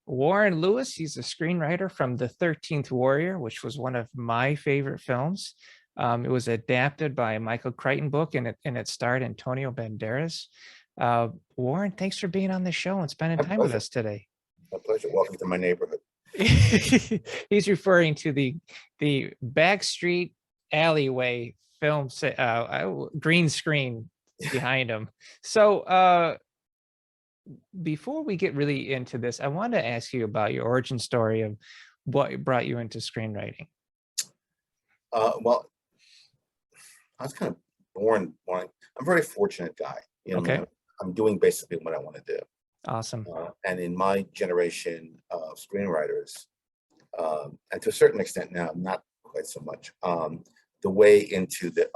today. Warren Lewis, he's a screenwriter from The 13th Warrior, which was one of my favorite films. It was adapted by a Michael Crichton book, and it starred Antonio Banderas. Warren, thanks for being on the show and spending time with us today. My pleasure. Welcome to my neighborhood. He's referring to the backstreet alleyway film green screen behind him. So before we get really into this, I want to ask you about your origin story of what brought you into screenwriting. Well, I was kind of born wanting. I'm a very fortunate guy. Okay. I'm doing basically what I want to do. Awesome. And in my generation of screenwriters, and to a certain extent now, not quite so much, the way into the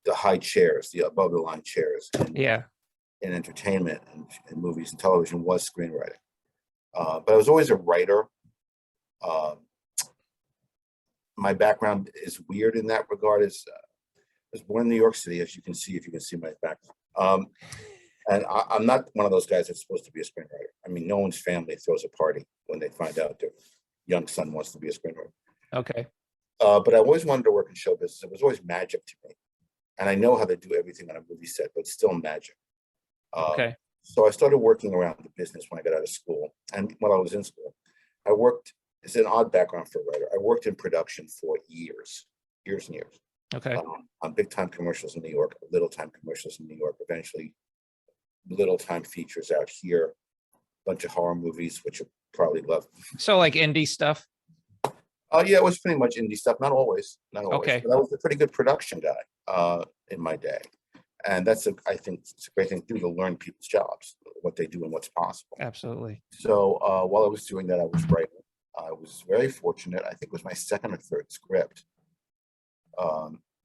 high chairs, the above the line chairs, in entertainment and movies and television was screenwriting. But I was always a writer. My background is weird in that regard. I was born in New York City, as you can see, if you can see my background. And I'm not one of those guys that's supposed to be a screenwriter. I mean, no one's family throws a party when they find out their young son wants to be a screenwriter. Okay. But I always wanted to work in show business. It was always magic to me. And I know how to do everything on a movie set, but it's still magic. Okay. So I started working around the business when I got out of school. And while I was in school, I worked, it's an odd background for a writer. I worked in production for years and years. Okay. On big time commercials in New York, little time commercials in New York, eventually little time features out here, a bunch of horror movies, which you probably love. So like indie stuff? Yeah, it was pretty much indie stuff. Not always. Okay. But I was a pretty good production guy in my day. And I think it's a great thing to do, to learn people's jobs, what they do and what's possible. Absolutely. So while I was doing that, I was writing. I was very fortunate. I think it was my second or third script.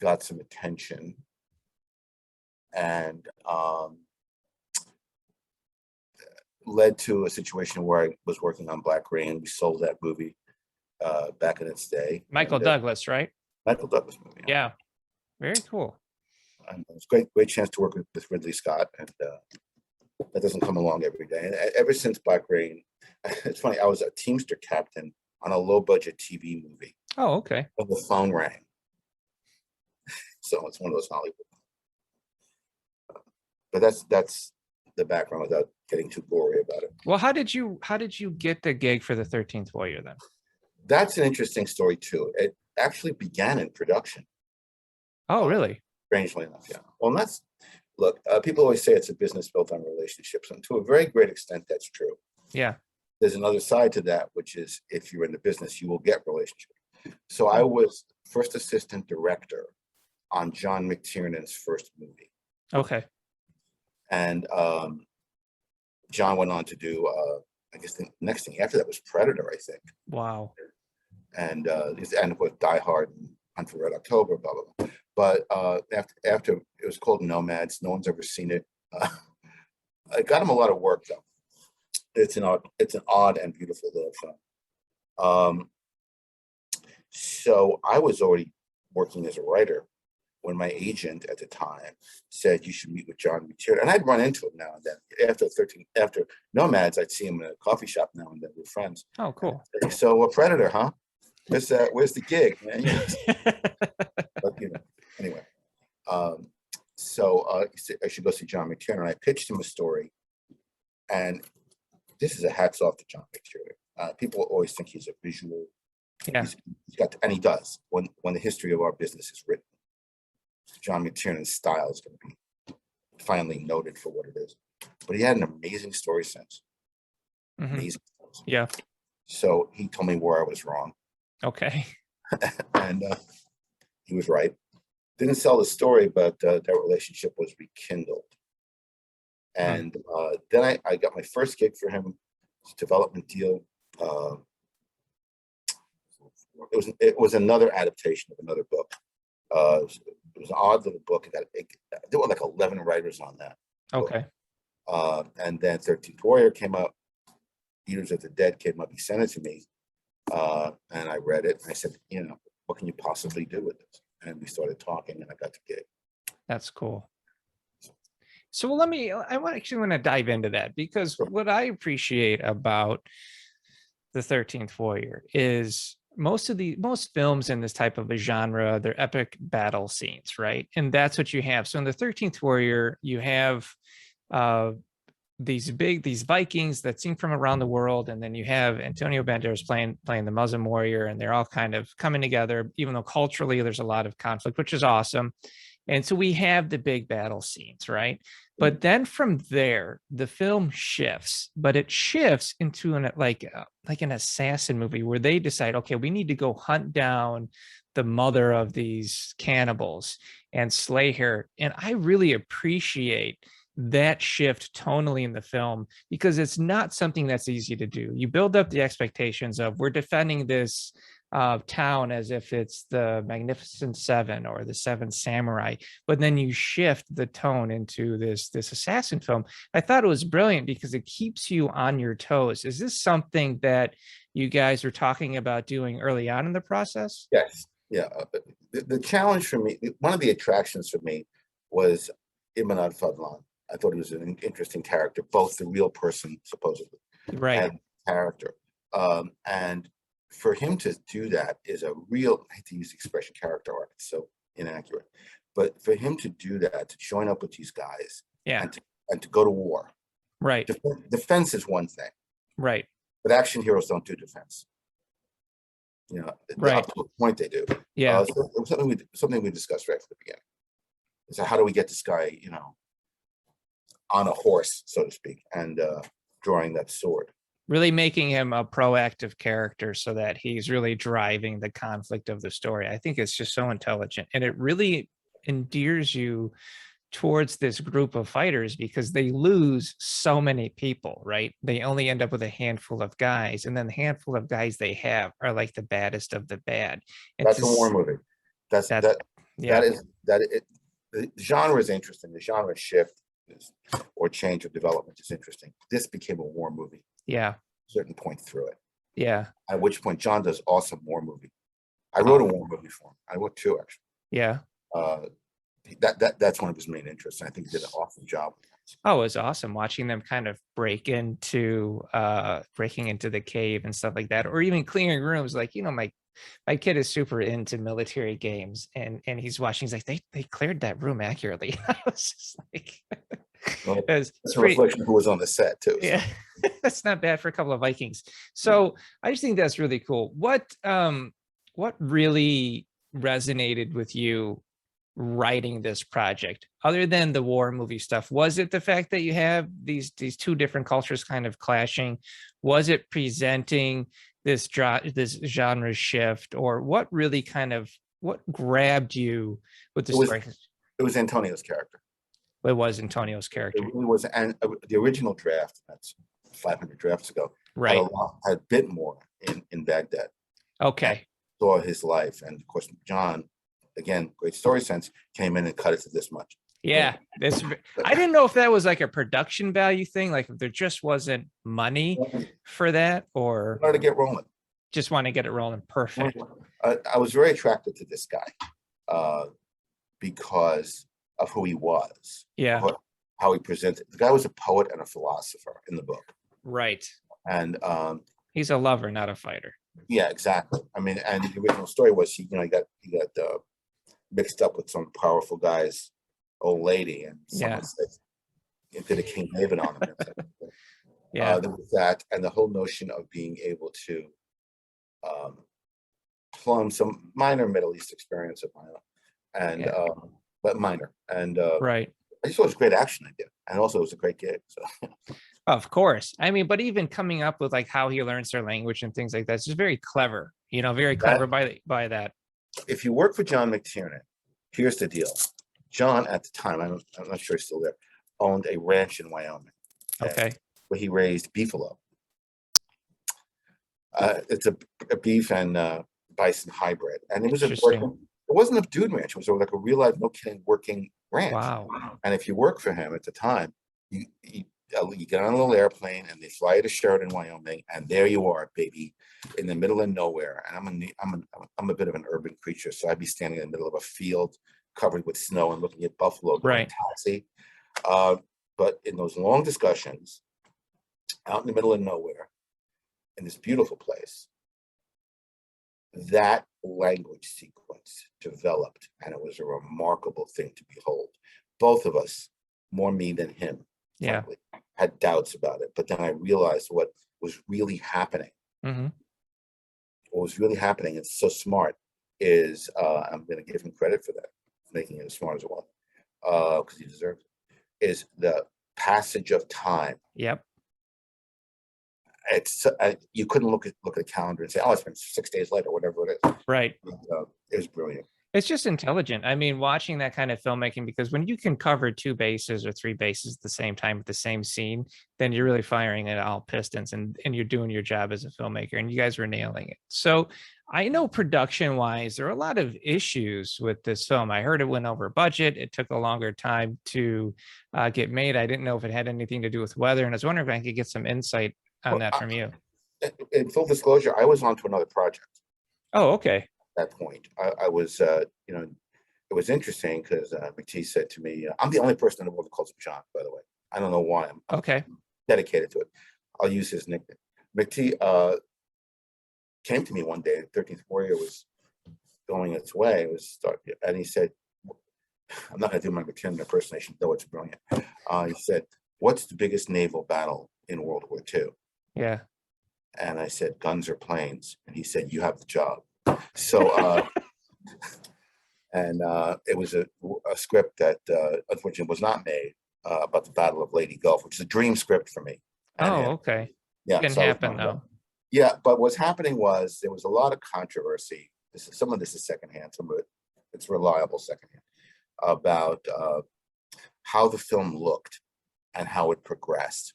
Got some attention. And led to a situation where I was working on Black Rain. We sold that movie back in its day. Michael Douglas, right? Michael Douglas movie. Yeah. Very cool. And it was a great chance to work with Ridley Scott, and that doesn't come along every day. And ever since Black Rain, it's funny, I was a Teamster captain on a low budget TV movie. Oh, okay. And the phone rang. So it's one of those Hollywood. But that's the background without getting too gory about it. Well, how did you get the gig for The 13th Warrior then? That's an interesting story too. It actually began in production. Oh, really? Strangely enough, yeah. Well, look, people always say it's a business built on relationships, and to a very great extent, that's true. Yeah. There's another side to that, which is if you're in the business, you will get relationships. So I was first assistant director on John McTiernan's first movie. Okay. And John went on to do, I guess the next thing after that was Predator, I think. Wow. And with Die Hard and Hunt for Red October, blah, blah, blah. But after it was called Nomads, no one's ever seen it. I got him a lot of work though. It's an odd and beautiful little film. So I was already working as a writer when my agent at the time said you should meet with John McTiernan. And I'd run into him now and then. After Nomads, I'd see him in a coffee shop now and then. We're friends. Oh, cool. So a Predator, huh? Where's the gig? But anyway. So I should go see John McTiernan. I pitched him a story, and this is a hats off to John McTiernan. People always think he's a visual. Yeah. He's got, and he does. When the history of our business is written, John McTiernan's style is going to be finally noted for what it is. But he had an amazing story sense. Mm-hmm. Amazing. Yeah. So he told me where I was wrong. Okay. And he was right. Didn't sell the story, but that relationship was rekindled. And then I got my first gig for him, development deal. It was another adaptation of another book. It was an odd little book. There were like 11 writers on that. Okay. And then 13th Warrior came out. Eaters of the Dead came up. He sent it to me, and I read it. And I said, what can you possibly do with this? And we started talking, and I got the gig. That's cool. So I actually want to dive into that, because what I appreciate about the 13th Warrior is most films in this type of a genre, they're epic battle scenes, right? And that's what you have. So in the 13th Warrior, you have uh these Vikings that sing from around the world, and then you have Antonio Banderas playing the Muslim warrior, and they're all kind of coming together, even though culturally there's a lot of conflict, which is awesome. And so we have the big battle scenes, right? But then from there, the film shifts, but it shifts into like an assassin movie where they decide, okay, we need to go hunt down the mother of these cannibals and slay her. And I really appreciate that shift tonally in the film, because it's not something that's easy to do. You build up the expectations of, we're defending this town as if it's the Magnificent Seven or the Seven Samurai, but then you shift the tone into this assassin film. I thought it was brilliant because it keeps you on your toes. Is this something that you guys were talking about doing early on in the process? Yes. Yeah. The challenge for me, one of the attractions for me, was Imanad Fadlan. I thought he was an interesting character, both the real person, supposedly, Right. and character. And for him to do that is a real, I hate to use the expression character arc, it's so inaccurate, but for him to do that, to join up with these guys, Yeah. and to go to war. Right. Defense is one thing. Right. But action heroes don't do defense. You know, right. Up to a point they do. Yeah. So it was something we discussed right from the beginning. So how do we get this guy, you know, on a horse, so to speak, and drawing that sword? Really making him a proactive character so that he's really driving the conflict of the story. I think it's just so intelligent, and it really endears you towards this group of fighters because they lose so many people, right? They only end up with a handful of guys, and then the handful of guys they have are like the baddest of the bad. That's a war movie. The genre is interesting. The genre shift or change of development is interesting. This became a war movie. Yeah. At a certain point through it. Yeah. At which point John does awesome war movie. I wrote a war movie for him. I wrote two, actually. Yeah. That's one of his main interests. I think he did an awesome job. Oh, it was awesome watching them kind of breaking into the cave and stuff like that, or even clearing rooms. Like, you know, my kid is super into military games, and he's watching. He's like, they cleared that room accurately. I was just like, well, it's a reflection of who was on the set too. So. Yeah, that's not bad for a couple of Vikings. So I just think that's really cool. What really resonated with you writing this project, other than the war movie stuff? Was it the fact that you have these two different cultures kind of clashing? Was it presenting this genre shift, or what really what grabbed you with the story? It was Antonio's character. It was Antonio's character. It really was, and the original draft, that's 500 drafts ago, right, had a bit more in Baghdad. Okay. Saw his life, and of course John, again, great story sense, came in and cut it to this much. Yeah, I didn't know if that was like a production value thing, like if there just wasn't money for that, or wanted to get rolling. Just want to get it rolling. Perfect. I was very attracted to this guy because of who he was. Yeah. How he presented. The guy was a poet and a philosopher in the book. Right. And he's a lover, not a fighter. Yeah, exactly. I mean, and the original story was he got mixed up with some powerful guy's old lady, and someone said it did a King David on him. Yeah. There was that, and the whole notion of being able to plumb some minor Middle East experience of my own, and but minor, and right. I just thought it was a great action idea, and also it was a great gig. So. Of course. I mean, but even coming up with like how he learns their language and things like that, it's just very clever, you know, very clever by that. If you work for John McTiernan, here's the deal. John, at the time, I'm not sure he's still there, owned a ranch in Wyoming. Okay. Where he raised beefalo. It's a beef and bison hybrid. And it was it wasn't a dude ranch. It was like a real life, no kidding, working ranch. Wow. And if you work for him at the time, you get on a little airplane and they fly you to Sheridan, Wyoming, and there you are, baby, in the middle of nowhere. And I'm a bit of an urban creature, so I'd be standing in the middle of a field covered with snow and looking at buffalo going taxi. But in those long discussions, out in the middle of nowhere, in this beautiful place. That language sequence developed, and it was a remarkable thing to behold. Both of us, more me than him, Yeah. frankly, had doubts about it. But then I realized what was really happening. Mm-hmm. What was really happening, it's so smart, is I'm going to give him credit for that, making it as smart as it was, because he deserves it, is the passage of time. Yep. It's you couldn't look at the calendar and say, oh, it's been 6 days later, whatever it is. Right. It was brilliant. It's just intelligent. I mean, watching that kind of filmmaking, because when you can cover 2 bases or 3 bases at the same time with the same scene, then you're really firing at all pistons, and you're doing your job as a filmmaker, and you guys were nailing it. So I know production wise, there are a lot of issues with this film. I heard it went over budget. It took a longer time to get made. I didn't know if it had anything to do with weather. And I was wondering if I could get some insight on that from you. In full disclosure, I was on to another project. Oh, okay. That point, I was, you know, it was interesting because McTee said to me, I'm the only person in the world who calls him John, by the way. I don't know why. I'm Okay. dedicated to it. I'll use his nickname. McTee came to me one day. 13th Warrior was going its way. It was and he said, I'm not going to do my McTiernan impersonation, though it's brilliant. He said, what's the biggest naval battle in World War II? Yeah. And I said, guns or planes. And he said, you have the job. So, and it was a script that unfortunately was not made about the Battle of Lady Gulf, which is a dream script for me. And Oh, okay. yeah, Didn't so happen though. yeah, but what's happening was there was a lot of controversy. Some of this is secondhand, some of it's reliable secondhand, about how the film looked and how it progressed.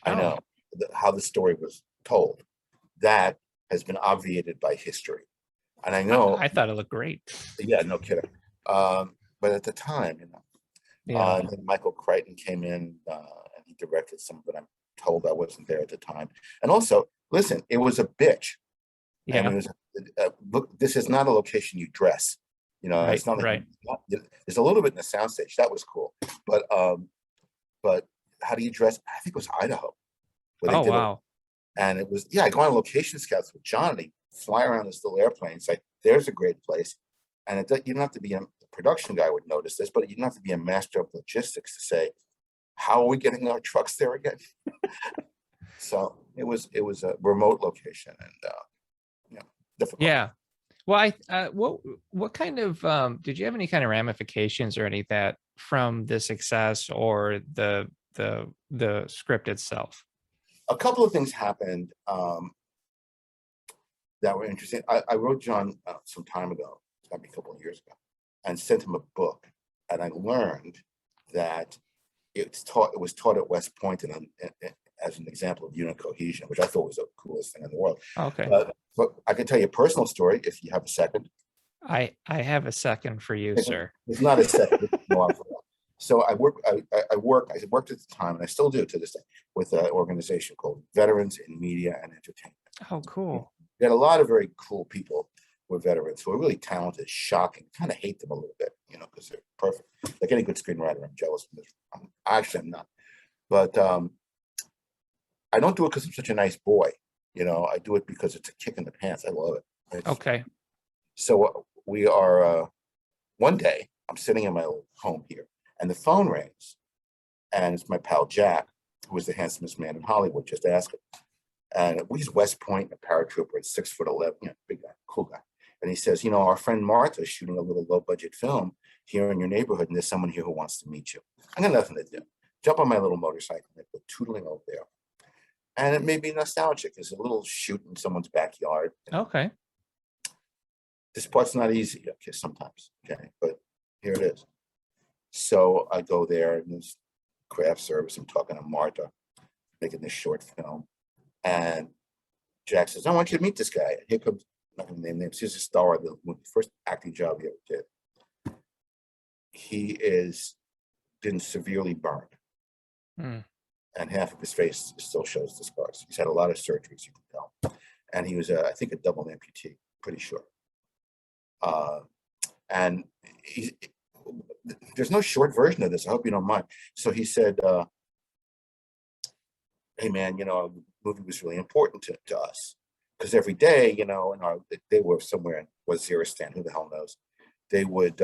I know how the story was told. That has been obviated by history. And I know I thought it looked great. Yeah, no kidding. But at the time, you know, Yeah. and then Michael Crichton came in and he directed some of it. I'm told I wasn't there at the time. And also, listen, it was a bitch. I mean, Yeah. it was look, this is not a location you dress. You know, Right. it's not like Right. there's a little bit in the soundstage. That was cool. But how do you dress? I think it was Idaho. Where they Oh, did wow. and it was, yeah, I go on location scouts with John and he fly around this little airplane. It's like, there's a great place. And you don't have to be the production guy would notice this, but you don't have to be a master of logistics to say, how are we getting our trucks there again? So it was a remote location and you know, difficult. Yeah. Well, what kind of did you have any kind of ramifications or any of that from the success or the script itself? A couple of things happened that were interesting. I wrote John some time ago, it's got to be a couple of years ago, and sent him a book. And I learned that it was taught at West Point and as an example of unit cohesion, which I thought was the coolest thing in the world. Okay. But I can tell you a personal story if you have a second. I have a second for you, sir. It's not a second. So I worked at the time, and I still do to this day, with an organization called Veterans in Media and Entertainment. Oh, cool. We had a lot of very cool people who are veterans who are really talented, shocking. Kind of hate them a little bit, you know, because they're perfect. Like any good screenwriter, I'm jealous of them. Actually, I'm not. But I don't do it because I'm such a nice boy. You know, I do it because it's a kick in the pants. I love it. Okay. So we are, one day, I'm sitting in my old home here, and the phone rings, and it's my pal Jack, who was the handsomest man in Hollywood, just ask him. And he's West Point, a paratrooper at 6'11", you know, big guy, cool guy. And he says, you know, our friend Martha is shooting a little low-budget film here in your neighborhood, and there's someone here who wants to meet you. I got nothing to do. Jump on my little motorcycle and go tootling over there. And it made me nostalgic. There's a little shoot in someone's backyard. Okay. This part's not easy, okay, sometimes, okay, but here it is. So I go there, and there's craft service. I'm talking to Martha, making this short film. And Jack says, I want you to meet this guy. And here comes, I'm not going to name names. He's a star of the first acting job he ever did. He is been severely burned. And half of his face still shows the scars. He's had a lot of surgeries, you can tell. And he was, I think, a double amputee, pretty sure. And there's no short version of this. I hope you don't mind. So he said, hey man, the movie was really important to us. Because every day, they were somewhere in Waziristan, who the hell knows? They would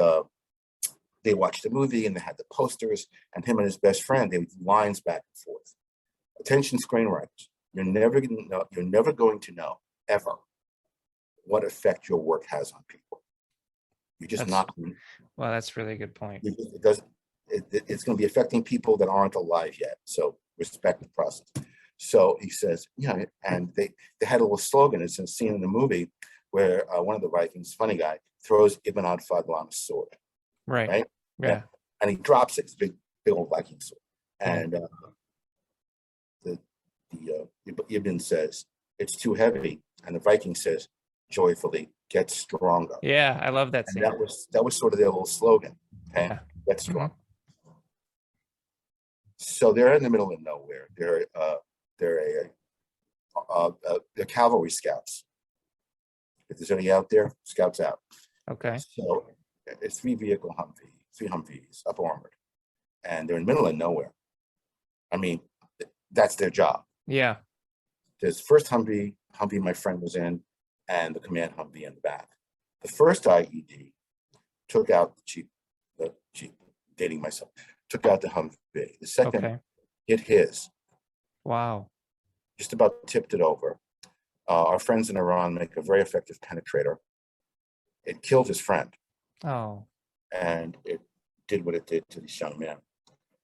they watched the movie and they had the posters, and him and his best friend, they would do lines back and forth. Attention screenwriters, you're never going to know ever what effect your work has on people. You're just not. Well, that's really a good point. It does. It's going to be affecting people that aren't alive yet. So respect the process. So he says, yeah, and they had a little slogan. It's a scene in the movie where one of the Vikings, funny guy, throws Ibn Fadlan's sword. Right. Yeah. And he drops it. It's a big old Viking sword. And the Ibn says, it's too heavy. And the Viking says, joyfully, get stronger. Yeah, I love that scene. And that was sort of their little slogan. Okay, Yeah. get strong. So they're in the middle of nowhere. They're cavalry scouts. If there's any out there, scouts out. Okay. So it's three Humvees, up armored, and they're in the middle of nowhere. I mean, that's their job. Yeah. There's first Humvee my friend was in, and the command Humvee in the back. The first IED took out the Jeep, dating myself, took out the Humvee. The second hit his. Wow. Just about tipped it over. Our friends in Iran make a very effective penetrator. It killed his friend. Oh. And it did what it did to this young man.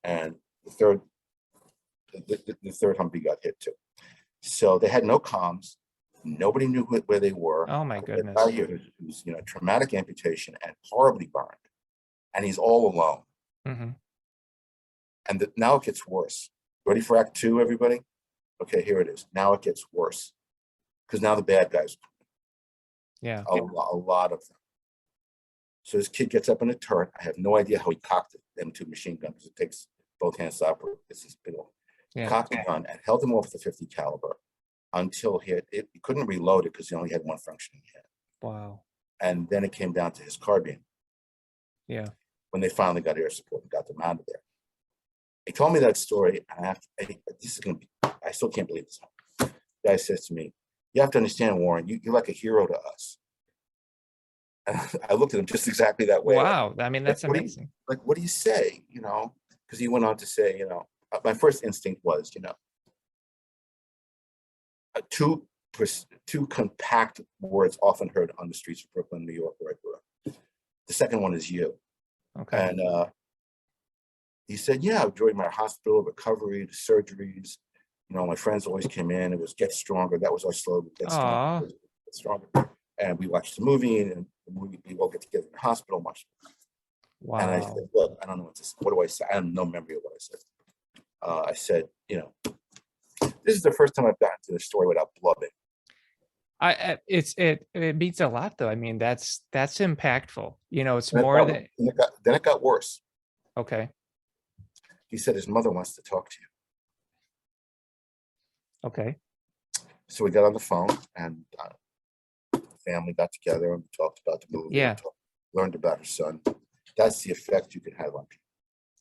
And the third Humvee got hit too. So they had no comms. Nobody knew where they were. Oh my goodness. A guy who's traumatic amputation and horribly burned, and he's all alone. Mm-hmm. And now it gets worse. Ready for Act 2, everybody? Okay, here it is. Now it gets worse because now the bad guys. Yeah. A lot of them. So this kid gets up in a turret. I have no idea how he cocked them to machine gun because it takes both hands to operate. This is big. Cocked the gun and held him off with a 50 caliber until he couldn't reload it because he only had one functioning hand. Wow. And then it came down to his carbine. Yeah. When they finally got air support and got them out of there. He told me that story, and I still can't believe this. The guy says to me, you have to understand, Warren, you're like a hero to us. And I looked at him just exactly that way. Wow. I mean, that's amazing. What do you say? Because he went on to say, my first instinct was, two compact words often heard on the streets of Brooklyn, New York, where I grew up. The second one is you. Okay. And he said, yeah, during my hospital recovery, the surgeries, my friends always came in. It was get stronger. That was our slogan. Get stronger. Get stronger. And we watched the movie, and we all get together in the hospital much. Wow. And I said, look, I don't know what do I say? I have no memory of what I said. I said, this is the first time I've gotten to the story without blubbing. It beats a lot though. I mean, that's impactful. It's then more than. Then it got worse. Okay. He said his mother wants to talk to you. Okay. So we got on the phone, and family got together and talked about the movie. Yeah. Learned about her son. That's the effect you can have on people.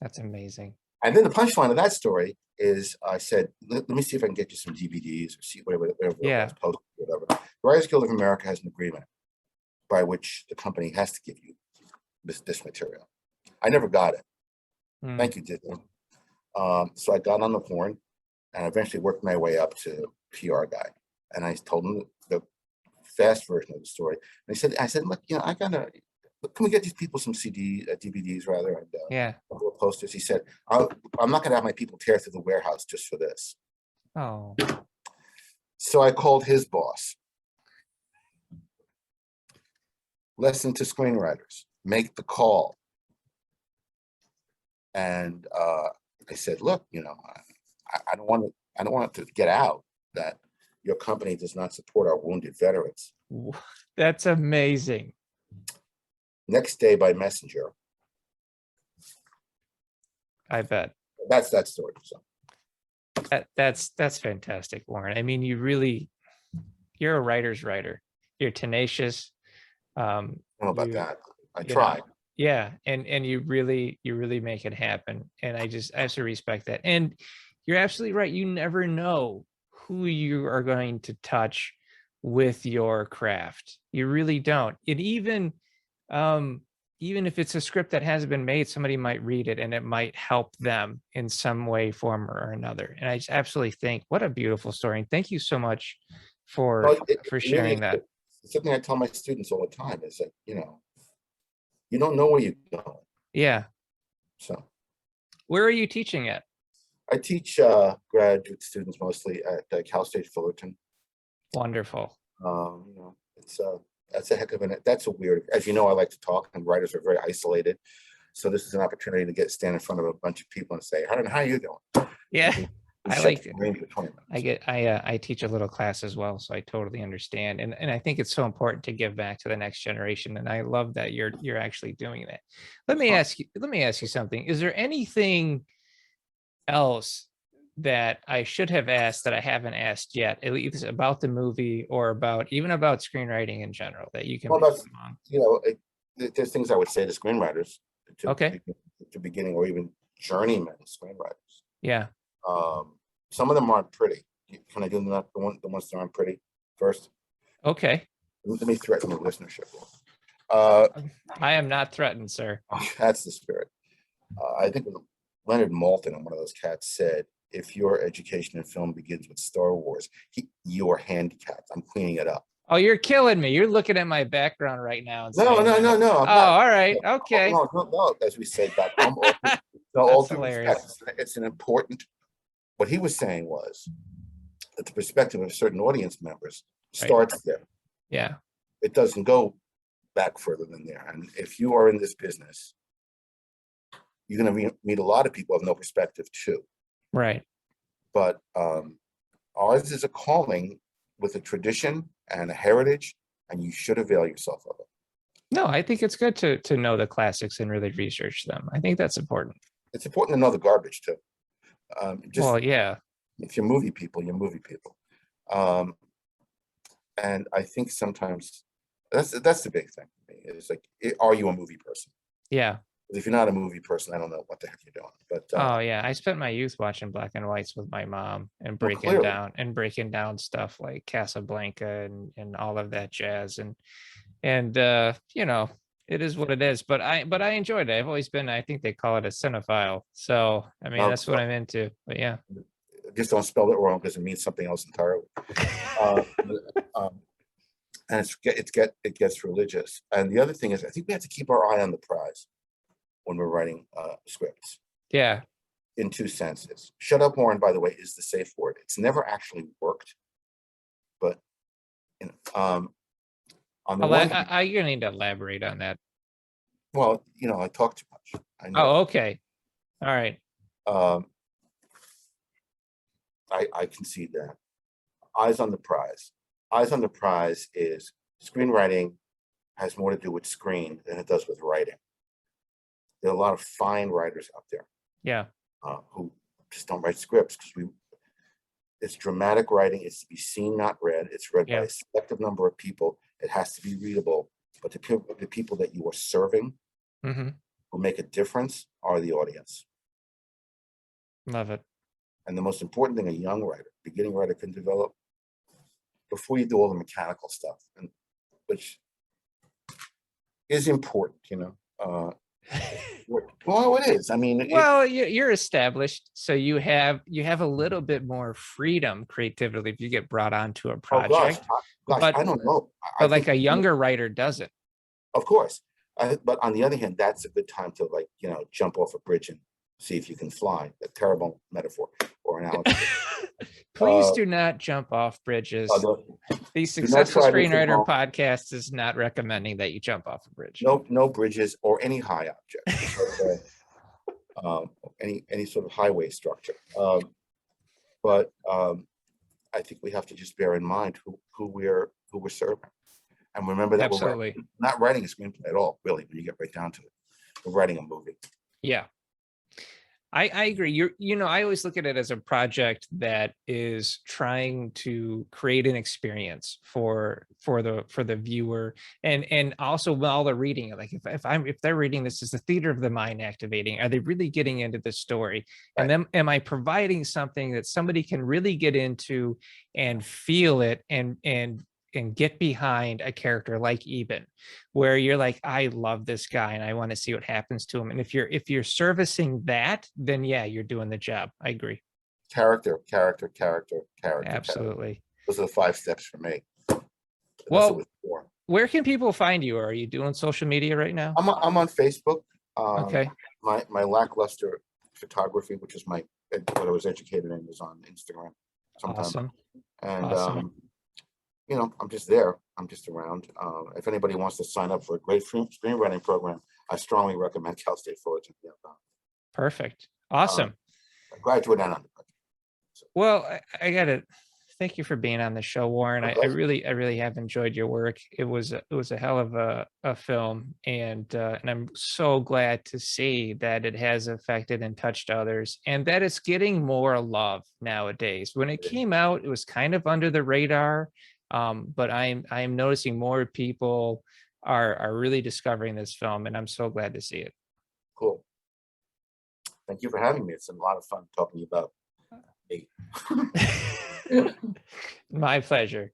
That's amazing. And then the punchline of that story is, I said, let me see if I can get you some DVDs or see whatever Yeah. post, whatever. The Writers Guild of America has an agreement by which the company has to give you this material. I never got it. Thank you, Disney. So I got on the horn and eventually worked my way up to PR guy. And I told him the fast version of the story. And I said, look, can we get these people some DVDs rather, and a couple of posters? He said, I'm not going to have my people tear through the warehouse just for this. Oh. So I called his boss. Listen to screenwriters. Make the call. And I said, look, I don't want it to get out that your company does not support our wounded veterans. That's amazing. Next day by messenger. I bet. That's that story. So. That's fantastic, Warren. I mean, you're a writer's writer. You're tenacious. I don't know about that. I try. Yeah, and you really make it happen. And I have to respect that. And you're absolutely right. You never know who you are going to touch with your craft. You really don't. And even if it's a script that hasn't been made, somebody might read it and it might help them in some way, form, or another. And I just absolutely think, what a beautiful story. And thank you so much No, for it really sharing is. that. It's something I tell my students all the time is that, you don't know where you're going. Yeah. So Where are you teaching at? I teach graduate students mostly at Cal State Fullerton. Wonderful. It's that's a heck of that's a weird, as you know, I like to talk and writers are very isolated. So this is an opportunity to stand in front of a bunch of people and say, how are you doing? Yeah. We I shut like the brain for 20 minutes. I teach a little class as well, so I totally understand. And I think it's so important to give back to the next generation. And I love that you're actually doing that. Let me ask you something. Is there anything else that I should have asked that I haven't asked yet, at least about the movie or even about screenwriting in general, that you can Well, pass that's, along? there's things I would say to screenwriters Okay. to beginning or even journeyman screenwriters. Yeah. Some of them aren't pretty. Can I do the ones that aren't pretty first? Okay. Let me threaten the listenership. I am not threatened, sir. That's the spirit. I think Leonard Maltin on one of those cats said, if your education in film begins with Star Wars, you're handicapped. I'm cleaning it up. Oh, you're killing me. You're looking at my background right now. And No. I'm not. all right. Okay. No, as we say back home. That's hilarious. It's an important, what he was saying was that the perspective of certain audience members starts there. Yeah. It doesn't go back further than there. And if you are in this business, you're going to meet a lot of people who have no perspective too. Right. But ours is a calling with a tradition and a heritage, and you should avail yourself of it. No, I think it's good to know the classics and really research them. I think that's important. It's important to know the garbage too. Well, yeah. If you're movie people, you're movie people. And I think sometimes that's the big thing for me. It's like, are you a movie person? Yeah. If you're not a movie person, I don't know what the heck you're doing. But oh yeah, I spent my youth watching black and whites with my mom and breaking down stuff like Casablanca and all of that jazz. And it is what it is. But I enjoyed it. I've always been, I think they call it a cinephile. So I mean, that's what I'm into. But yeah. Just don't spell it wrong because it means something else entirely. And it gets religious. And the other thing is, I think we have to keep our eye on the prize when we're writing scripts. Yeah. In two senses. Shut up, Warren, by the way, is the safe word. It's never actually worked. But on the one hand, you're gonna need to elaborate on that. Well, I talk too much. I know. Oh, okay. All right. I concede that. Eyes on the prize. Eyes on the prize is screenwriting has more to do with screen than it does with writing. There are a lot of fine writers out there. Yeah. Who just don't write scripts because it's dramatic writing. It's to be seen, not read. It's read by a selective number of people. It has to be readable. But the people that you are serving who make a difference are the audience. Love it. And the most important thing a young writer, beginning writer can develop before you do all the mechanical stuff, and which is important, well, it is. I mean, well, you're established, so you have a little bit more freedom creatively if you get brought onto a project. Gosh, but I don't know. But like a younger writer doesn't. Of course, but on the other hand, that's a good time to jump off a bridge and see if you can fly. A terrible metaphor or analogy. Please do not jump off bridges. The Successful Screenwriter podcast is not recommending that you jump off a bridge. No bridges or any high object. Any sort of highway structure. But I think we have to just bear in mind who we're serving, and remember that we're not writing a screenplay at all. Really, when you get right down to it, we're writing a movie. Yeah. I agree. I always look at it as a project that is trying to create an experience for the viewer, and also while they're reading it. Like if they're reading this, is the theater of the mind activating? Are they really getting into the story? And Right. then am I providing something that somebody can really get into and feel it and get behind a character like Eben, where you're like, I love this guy and I want to see what happens to him. And if you're servicing that, then yeah, you're doing the job. I agree. Character, character, character, character, character. Absolutely. Those are the 5 steps for me. Unless it Well, was 4. where can people find you? Are you doing social media right now? I'm on Facebook. Okay. My lackluster photography, which is what I was educated in, is on Instagram sometimes. Awesome. And Awesome. I'm just there. I'm just around. If anybody wants to sign up for a great screenwriting program, I strongly recommend Cal State Fullerton. Yeah. Perfect. Um, Awesome. graduate and undergraduate. So, Well, I gotta thank you for being on the show, Warren. my I pleasure. really have enjoyed your work. It was a hell of a film, and I'm so glad to see that it has affected and touched others, and that it's getting more love nowadays. When it came out, it was kind of under the radar, but I'm noticing more people are really discovering this film, and I'm so glad to see it. Cool. Thank you for having me. It's been a lot of fun talking about me. My pleasure.